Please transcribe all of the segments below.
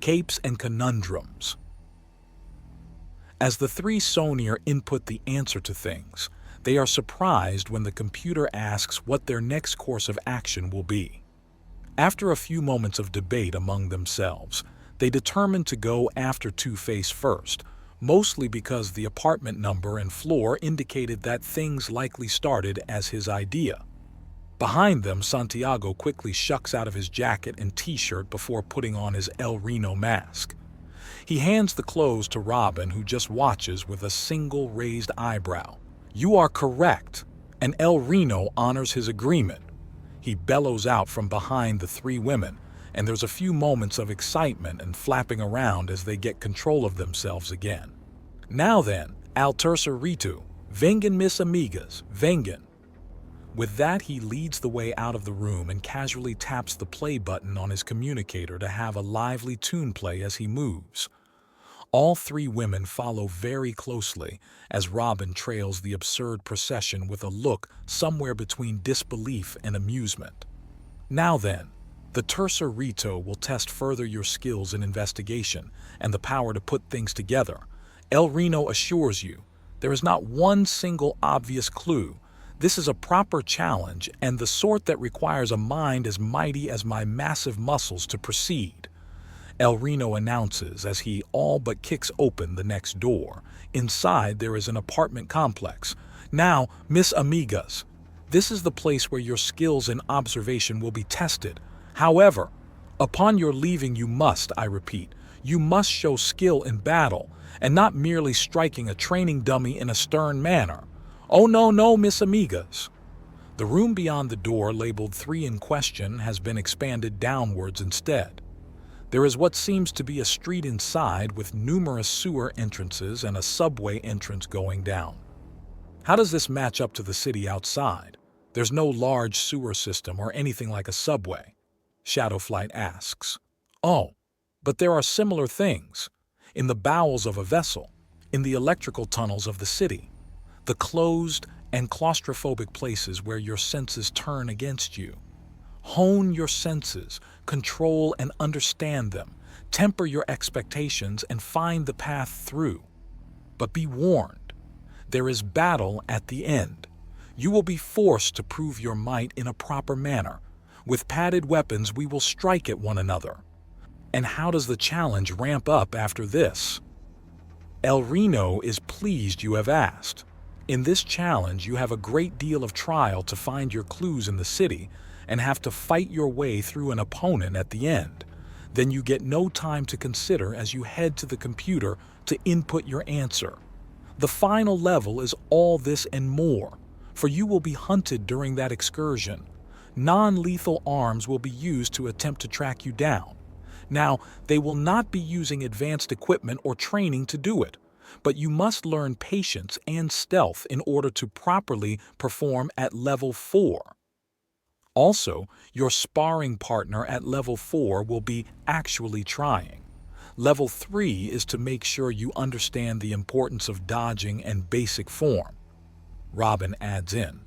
Capes and Conundrums. As the three Sonir input the answer to things, they are surprised when the computer asks what their next course of action will be. After a few moments of debate among themselves, they determine to go after Two-Face first, mostly because the apartment number and floor indicated that things likely started as his idea. Behind them, Santiago quickly shucks out of his jacket and t-shirt before putting on his El Reno mask. He hands the clothes to Robin, who just watches with a single raised eyebrow. "You are correct," and El Reno honors his agreement. He bellows out from behind the three women, and there's a few moments of excitement and flapping around as they get control of themselves again. "Now then, al tercer rito, vengan mis amigas, vengan." With that, he leads the way out of the room and casually taps the play button on his communicator to have a lively tune play as he moves. All three women follow very closely as Robin trails the absurd procession with a look somewhere between disbelief and amusement. Now then, the tercer rito will test further your skills in investigation and the power to put things together. El Reno assures you, there is not one single obvious clue. This is a proper challenge and the sort that requires a mind as mighty as my massive muscles to proceed. El Reno announces as he all but kicks open the next door. Inside there is an apartment complex. "Now, Miss Amigas, this is the place where your skills in observation will be tested. However, upon your leaving you must, I repeat, you must show skill in battle and not merely striking a training dummy in a stern manner. Oh no, Miss Amigas." The room beyond the door labeled 3 in question has been expanded downwards instead. There is what seems to be a street inside with numerous sewer entrances and a subway entrance going down. How does this match up to the city outside? There's no large sewer system or anything like a subway, Shadowflight asks. "Oh, but there are similar things. In the bowels of a vessel, in the electrical tunnels of the city, the closed and claustrophobic places where your senses turn against you. Hone your senses, control and understand them, temper your expectations and find the path through. But be warned, there is battle at the end. You will be forced to prove your might in a proper manner. With padded weapons we will strike at one another." And how does the challenge ramp up after this? El Reno is pleased you have asked. In this challenge you have a great deal of trial to find your clues in the city and have to fight your way through an opponent at the end. Then you get no time to consider as you head to the computer to input your answer. The final level is all this and more, for you will be hunted during that excursion. Non-lethal arms will be used to attempt to track you down. Now, they will not be using advanced equipment or training to do it, but you must learn patience and stealth in order to properly perform at level 4. Also, your sparring partner at level 4 will be actually trying. Level 3 is to make sure you understand the importance of dodging and basic form. Robin adds in.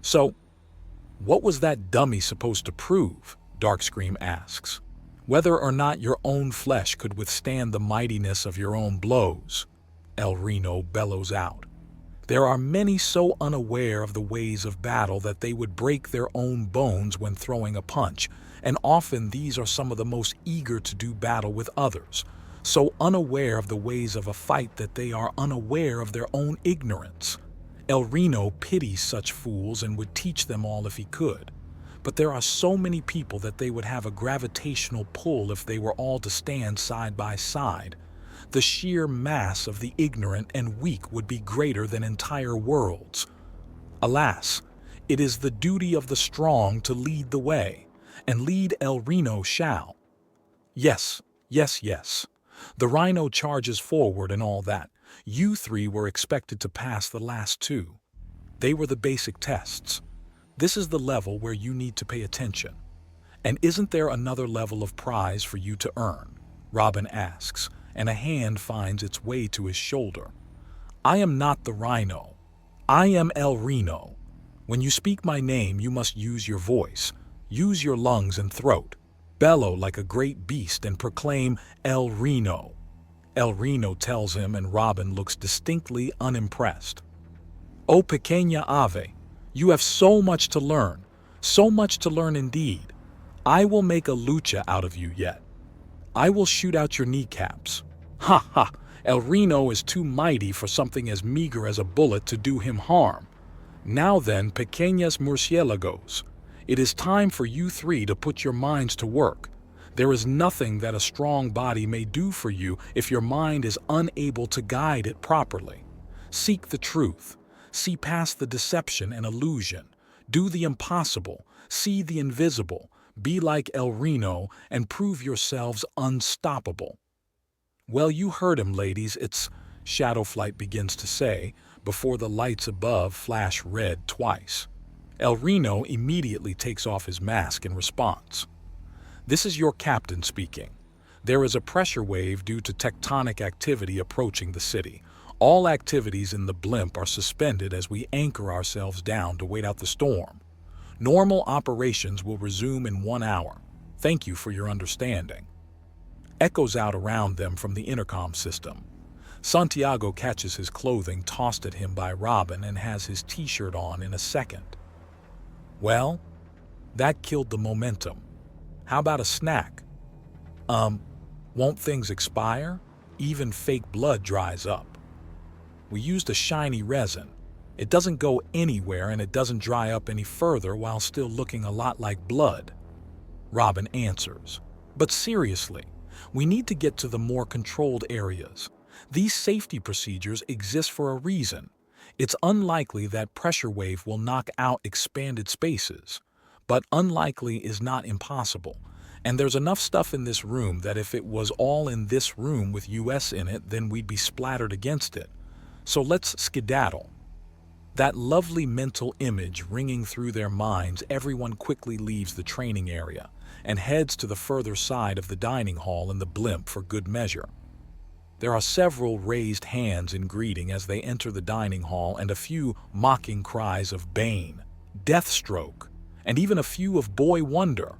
"So, what was that dummy supposed to prove?" Darkscream asks. "Whether or not your own flesh could withstand the mightiness of your own blows," El Reno bellows out. "There are many so unaware of the ways of battle that they would break their own bones when throwing a punch, and often these are some of the most eager to do battle with others, so unaware of the ways of a fight that they are unaware of their own ignorance. El Reno pities such fools and would teach them all if he could. But there are so many people that they would have a gravitational pull if they were all to stand side by side. The sheer mass of the ignorant and weak would be greater than entire worlds. Alas, it is the duty of the strong to lead the way, and lead El Reno shall." Yes. The Rhino charges forward and all that. You 3 were expected to pass the last 2. They were the basic tests. This is the level where you need to pay attention. And isn't there another level of prize for you to earn? Robin asks, and a hand finds its way to his shoulder. "I am not the Rhino. I am El Reno. When you speak my name, you must use your voice, use your lungs and throat. bellow like a great beast and proclaim El Reno. El Reno tells him, and Robin looks distinctly unimpressed. "Oh, pequeña ave, you have so much to learn indeed. I will make a lucha out of you yet. I will shoot out your kneecaps." Ha ha! El Reno is too mighty for something as meager as a bullet to do him harm. Now then, pequeñas murciélagos, it is time for you three to put your minds to work. There is nothing that a strong body may do for you if your mind is unable to guide it properly. Seek the truth. See past the deception and illusion. Do the impossible. See the invisible. Be like El Reno and prove yourselves unstoppable. "Well, you heard him, ladies. It's," Shadowflight begins to say, before the lights above flash red twice. El Reno immediately takes off his mask in response. "This is your captain speaking. There is a pressure wave due to tectonic activity approaching the city. All activities in the blimp are suspended as we anchor ourselves down to wait out the storm. Normal operations will resume in 1 hour. Thank you for your understanding." Echoes out around them from the intercom system. Santiago catches his clothing tossed at him by Robin and has his t-shirt on in a second. "Well, that killed the momentum. How about a snack?" Won't things expire? Even fake blood dries up." "We used a shiny resin. It doesn't go anywhere and it doesn't dry up any further while still looking a lot like blood," Robin answers. "But seriously, we need to get to the more controlled areas. These safety procedures exist for a reason. It's unlikely that pressure wave will knock out expanded spaces, but unlikely is not impossible. And there's enough stuff in this room that if it was all in this room with US in it, then we'd be splattered against it. So let's skedaddle." That lovely mental image ringing through their minds, everyone quickly leaves the training area and heads to the further side of the dining hall in the blimp for good measure. There are several raised hands in greeting as they enter the dining hall and a few mocking cries of Bane, Deathstroke, and even a few of Boy Wonder.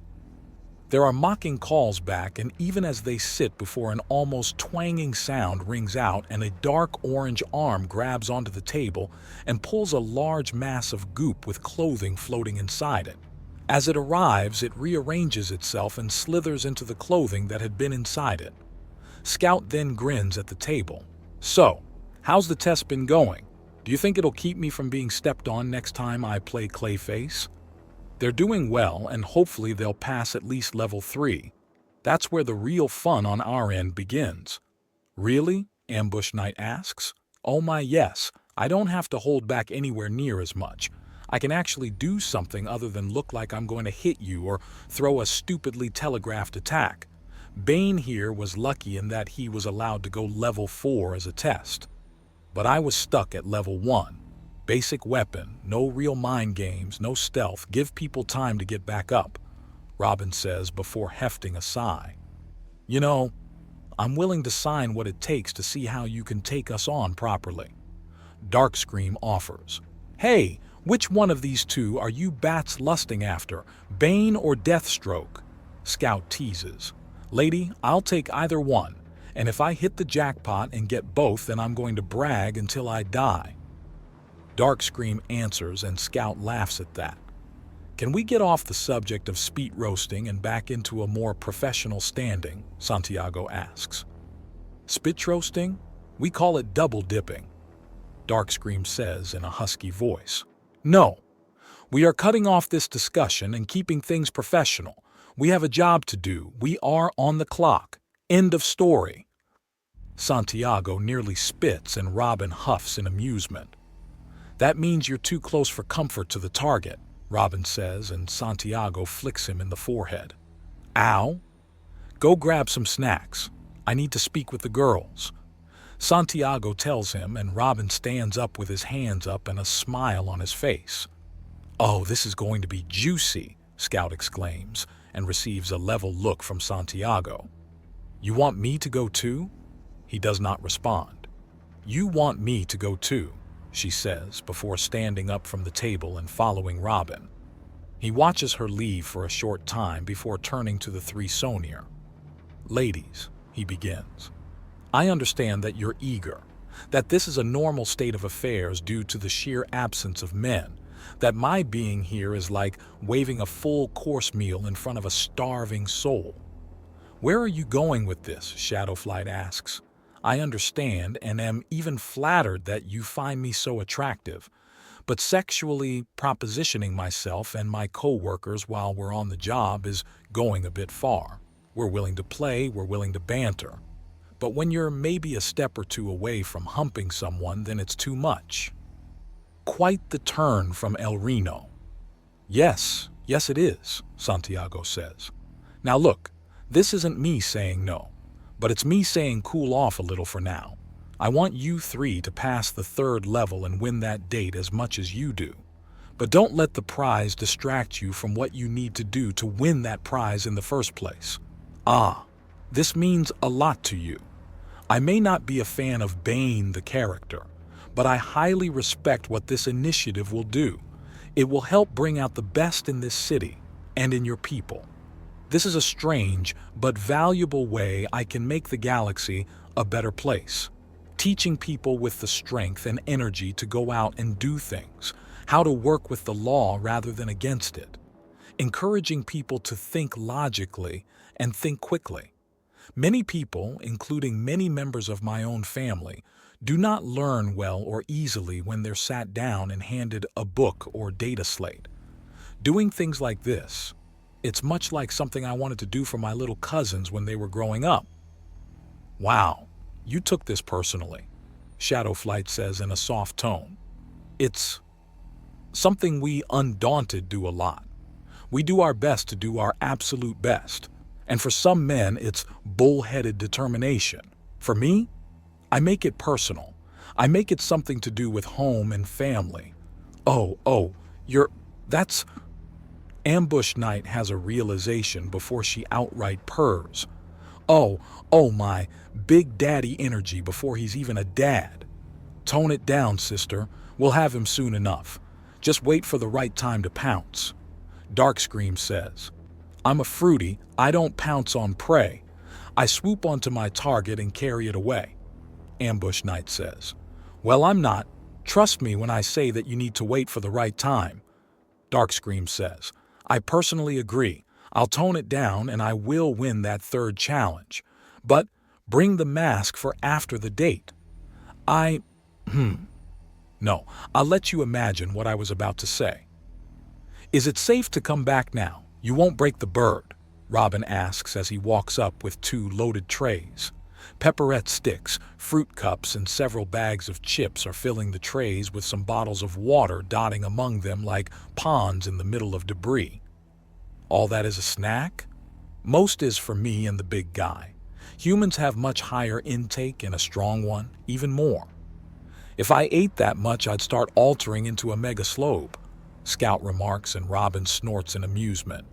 There are mocking calls back, and even as they sit before an almost twanging sound rings out and a dark orange arm grabs onto the table and pulls a large mass of goop with clothing floating inside it. As it arrives, it rearranges itself and slithers into the clothing that had been inside it. Scout then grins at the table. "So, how's the test been going? Do you think it'll keep me from being stepped on next time I play Clayface?" "They're doing well, and hopefully they'll pass at least level 3. That's where the real fun on our end begins." "Really?" Ambush Knight asks. "Oh my, yes. I don't have to hold back anywhere near as much. I can actually do something other than look like I'm going to hit you or throw a stupidly telegraphed attack. Bane here was lucky in that he was allowed to go level 4 as a test. But I was stuck at level 1. Basic weapon, no real mind games, no stealth, give people time to get back up," Robin says before hefting a sigh. "You know, I'm willing to sign what it takes to see how you can take us on properly." Darkscream offers. "Hey, which one of these two are you bats lusting after, Bane or Deathstroke?" Scout teases. "Lady, I'll take either one, and if I hit the jackpot and get both, then I'm going to brag until I die." Darkscream answers, and Scout laughs at that. "Can we get off the subject of speed roasting and back into a more professional standing?" Santiago asks. "Spit roasting? We call it double dipping," Darkscream says in a husky voice. "No, we are cutting off this discussion and keeping things professional. We have a job to do. We are on the clock. End of story." Santiago nearly spits and Robin huffs in amusement. "That means you're too close for comfort to the target," Robin says, and Santiago flicks him in the forehead. "Ow? Go grab some snacks. I need to speak with the girls." Santiago tells him, and Robin stands up with his hands up and a smile on his face. "Oh, this is going to be juicy," Scout exclaims, and receives a level look from Santiago. "You want me to go too?" He does not respond. "You want me to go too," she says before standing up from the table and following Robin. He watches her leave for a short time before turning to the three Sonir. "Ladies," he begins, "I understand that you're eager, that this is a normal state of affairs due to the sheer absence of men, that my being here is like waving a full course meal in front of a starving soul. Where are you going with this?" Shadowflight asks. "I understand and am even flattered that you find me so attractive, but sexually propositioning myself and my co-workers while we're on the job is going a bit far. We're willing to play, we're willing to banter. But when you're maybe a step or two away from humping someone, then it's too much." Quite the turn from El Reno. Yes, it is," Santiago says. "Now look, this isn't me saying no, but it's me saying cool off a little for now. I want you three to pass the third level and win that date as much as you do. But don't let the prize distract you from what you need to do to win that prize in the first place. This means a lot to you. I may not be a fan of Bane the character, but I highly respect what this initiative will do. It will help bring out the best in this city and in your people. This is a strange but valuable way I can make the galaxy a better place. Teaching people with the strength and energy to go out and do things, how to work with the law rather than against it. Encouraging people to think logically and think quickly. Many people, including many members of my own family, do not learn well or easily when they're sat down and handed a book or data slate. Doing things like this, it's much like something I wanted to do for my little cousins when they were growing up." "Wow, you took this personally," Shadowflight says in a soft tone. "It's something we Undaunted do a lot. We do our best to do our absolute best. And for some men, it's bull-headed determination. For me, I make it personal. I make it something to do with home and family. That's..." Ambush Knight has a realization before she outright purrs. Oh, my big daddy energy before he's even a dad. "Tone it down, sister. We'll have him soon enough. Just wait for the right time to pounce." Darkscream says, "I'm a fruity. I don't pounce on prey. I swoop onto my target and carry it away." Ambush Knight says, "Well, I'm not. Trust me when I say that you need to wait for the right time." Darkscream says, "I personally agree. I'll tone it down and I will win that third challenge. But bring the mask for after the date." No, I'll let you imagine what I was about to say. "Is it safe to come back now? You won't break the bird?" Robin asks as he walks up with 2 loaded trays. Pepperette sticks, fruit cups, and several bags of chips are filling the trays with some bottles of water dotting among them like ponds in the middle of debris. "All that is a snack?" "Most is for me and the big guy. Humans have much higher intake and a strong one, even more. If I ate that much, I'd start altering into a mega slobe," Scout remarks, and Robin snorts in amusement.